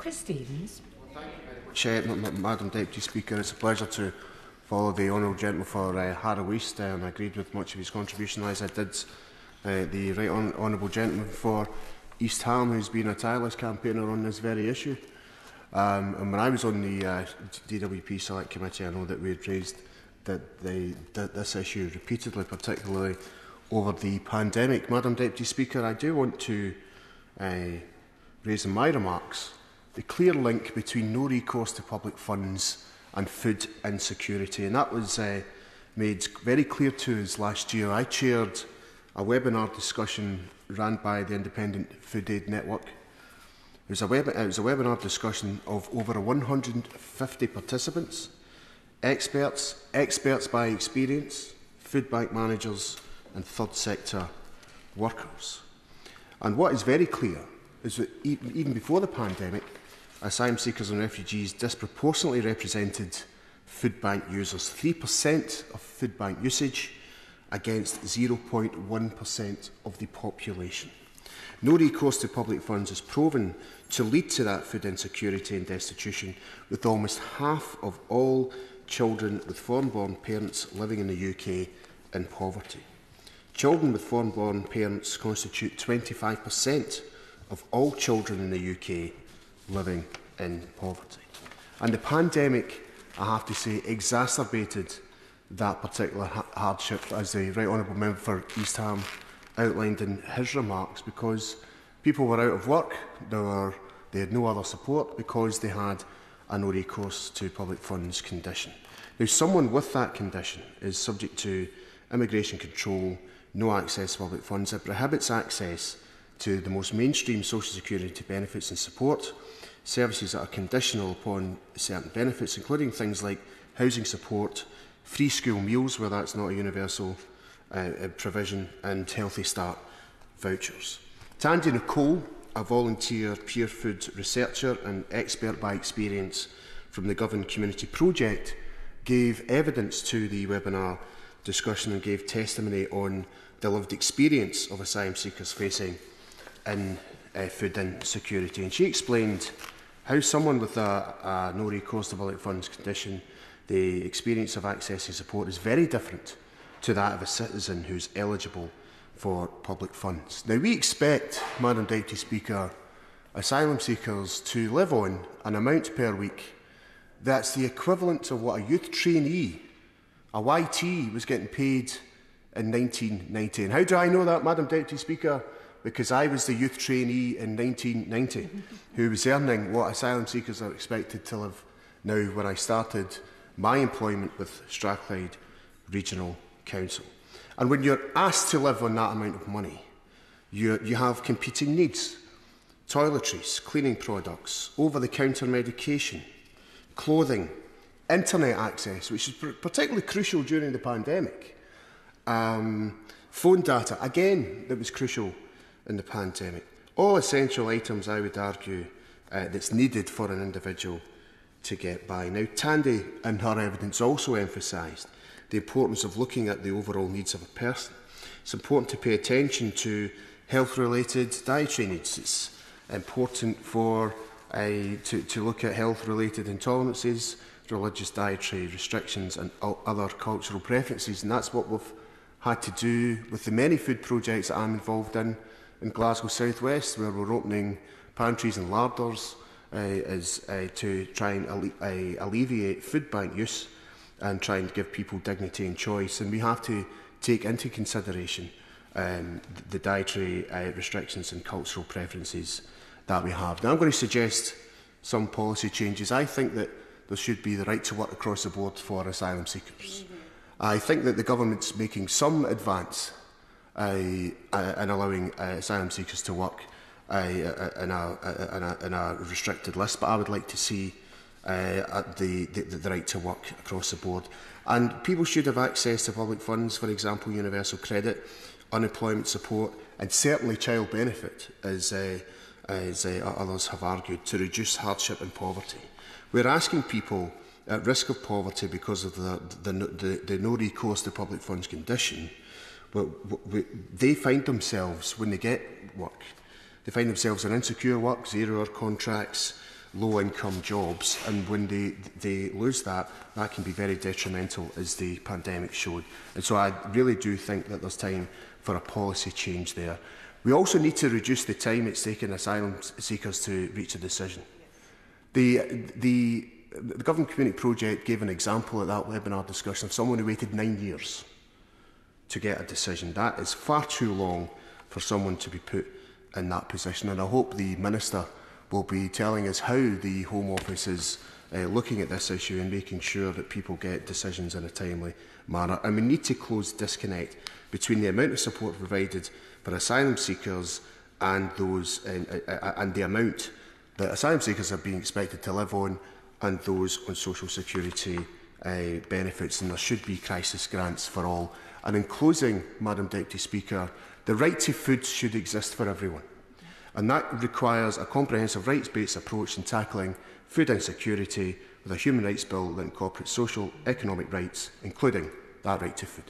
Chris Stephens. Madam Deputy Speaker, it's a pleasure to follow the honourable gentleman for Harrow East, and I agreed with much of his contribution, as I did the right honourable gentleman for East Ham, who's been a tireless campaigner on this very issue. And when I was on the DWP Select Committee, I know that we had raised this issue repeatedly, particularly over the pandemic. Madam Deputy Speaker, I do want to raise in my remarks the clear link between no recourse to public funds and food insecurity, and that was made very clear to us last year. I chaired a webinar discussion run by the Independent Food Aid Network. It was a webinar discussion of over 150 participants, experts by experience, food bank managers and third sector workers. And what is very clear is that even before the pandemic, asylum seekers and refugees disproportionately represented food bank users, 3% of food bank usage against 0.1% of the population. No recourse to public funds is proven to lead to that food insecurity and destitution, with almost half of all children with foreign-born parents living in the UK in poverty. Children with foreign-born parents constitute 25% of all children in the UK living in poverty. And the pandemic, I have to say, exacerbated that particular hardship, as the Right Honourable Member for East Ham outlined in his remarks, because people were out of work, they had no other support because they had a no recourse to public funds condition. Now, someone with that condition is subject to immigration control, no access to public funds. It prohibits access to the most mainstream social security benefits and support, services that are conditional upon certain benefits, including things like housing support, free school meals where that's not a universal provision, and Healthy Start vouchers. Tandy Nicole, a volunteer peer food researcher and expert by experience from the Govan Community Project, gave evidence to the webinar discussion and gave testimony on the lived experience of asylum seekers facing food insecurity. And she explained how someone with a no recourse to public funds condition, the experience of accessing support is very different to that of a citizen who is eligible for public funds. Now, we expect, Madam Deputy Speaker, asylum seekers to live on an amount per week that's the equivalent of what a youth trainee, a YT, was getting paid in 1990. And how do I know that, Madam Deputy Speaker? Because I was the youth trainee in 1990 who was earning what asylum seekers are expected to live now when I started my employment with Strathclyde Regional Council. And when you're asked to live on that amount of money, you have competing needs: toiletries, cleaning products, over-the-counter medication, clothing, internet access, which is particularly crucial during the pandemic, phone data, again, that was crucial in the pandemic. All essential items, I would argue, that's needed for an individual to get by. Now, Tandy, in her evidence, also emphasised the importance of looking at the overall needs of a person. It's important to pay attention to health-related dietary needs. It's important to look at health-related intolerances, religious dietary restrictions and other cultural preferences. And that's what we've had to do with the many food projects that I'm involved in Glasgow South West, where we're opening pantries and larders to try and alleviate food bank use and try and give people dignity and choice. And we have to take into consideration the dietary restrictions and cultural preferences that we have. Now, I'm going to suggest some policy changes. I think that there should be the right to work across the board for asylum seekers. I think that the government's making some advance in allowing asylum seekers to work in a restricted list, but I would like to see the right to work across the board. And people should have access to public funds, for example, universal credit, unemployment support, and certainly child benefit, as others have argued, to reduce hardship and poverty. We're asking people at risk of poverty because of the no recourse to public funds condition, but they find themselves, when they get work, they find themselves in insecure work, 0-hour contracts, low-income jobs, and when they lose that, that can be very detrimental, as the pandemic showed. And so I really do think that there's time for a policy change there. We also need to reduce the time it's taken asylum seekers to reach a decision. The Government Community Project gave an example at that webinar discussion of someone who waited 9 years to get a decision. That is far too long for someone to be put in that position, and I hope the Minister will be telling us how the Home Office is looking at this issue and making sure that people get decisions in a timely manner. And we need to close disconnect between the amount of support provided for asylum seekers and those and the amount that asylum seekers are being expected to live on, and those on social security benefits. And there should be crisis grants for all. And in closing, Madam Deputy Speaker, the right to food should exist for everyone. And that requires a comprehensive rights-based approach in tackling food insecurity with a human rights bill that incorporates social, economic rights, including that right to food.